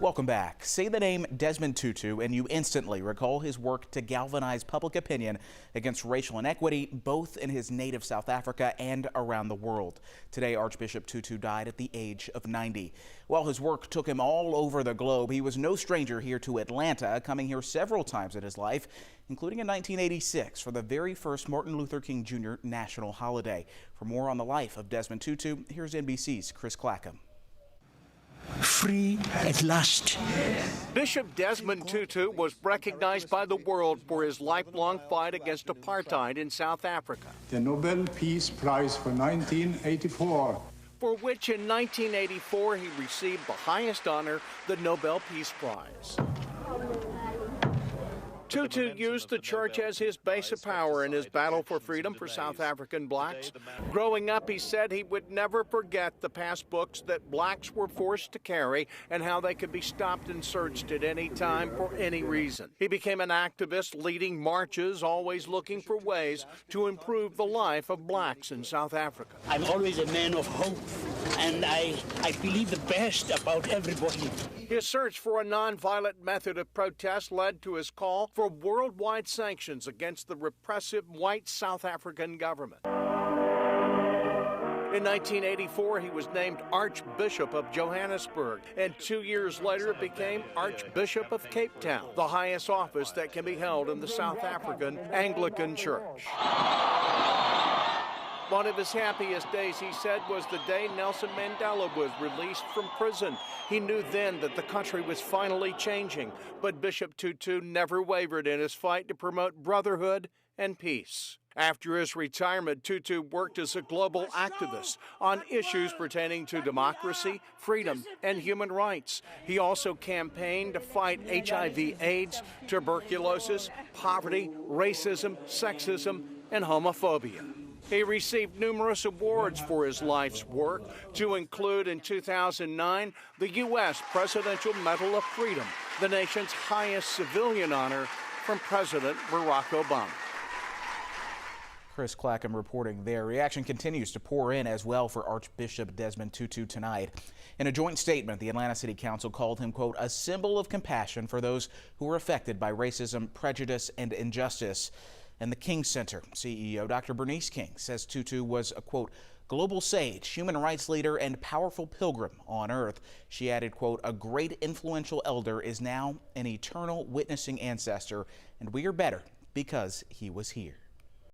Welcome back. Say the name Desmond Tutu and you instantly recall his work to galvanize public opinion against racial inequity, both in his native South Africa and around the world. Today, Archbishop Tutu died at the age of 90. While his work took him all over the globe, he was no stranger here to Atlanta, coming here several times in his life, including in 1986 for the very first Martin Luther King Jr. national holiday. For more on the life of Desmond Tutu, here's NBC's Chris Clackham. Free at last. Bishop Desmond Tutu was recognized by the world for his lifelong fight against apartheid in South Africa. The Nobel Peace Prize for 1984. For which in 1984 he received the highest honor, the Nobel Peace Prize. Tutu used the church as his base of power in his battle for freedom for South African blacks. Growing up, he said he would never forget the past books that blacks were forced to carry and how they could be stopped and searched at any time for any reason. He became an activist, leading marches, always looking for ways to improve the life of blacks in South Africa. I'm always a man of hope, and I believe the best about everybody. His search for a nonviolent method of protest led to his call for worldwide sanctions against the repressive white South African government. In 1984, he was named Archbishop of Johannesburg, and 2 years later became Archbishop of Cape Town, the highest office that can be held in the South African Anglican Church. One of his happiest days, he said, was the day Nelson Mandela was released from prison. He knew then that the country was finally changing, but Bishop Tutu never wavered in his fight to promote brotherhood and peace. After his retirement, Tutu worked as a global activist on issues pertaining to democracy, freedom, and human rights. He also campaigned to fight HIV/AIDS, tuberculosis, poverty, racism, sexism, and homophobia. He received numerous awards for his life's work, to include in 2009 the U.S. Presidential Medal of Freedom, the nation's highest civilian honor from President Barack Obama. Chris Clackham reporting there. Reaction continues to pour in as well for Archbishop Desmond Tutu tonight. In a joint statement, the Atlanta City Council called him, quote, a symbol of compassion for those who were affected by racism, prejudice, and injustice. And the King Center CEO, Dr. Bernice King, says Tutu was a, quote, global sage, human rights leader, and powerful pilgrim on earth. She added, quote, a great influential elder is now an eternal witnessing ancestor, and we are better because he was here.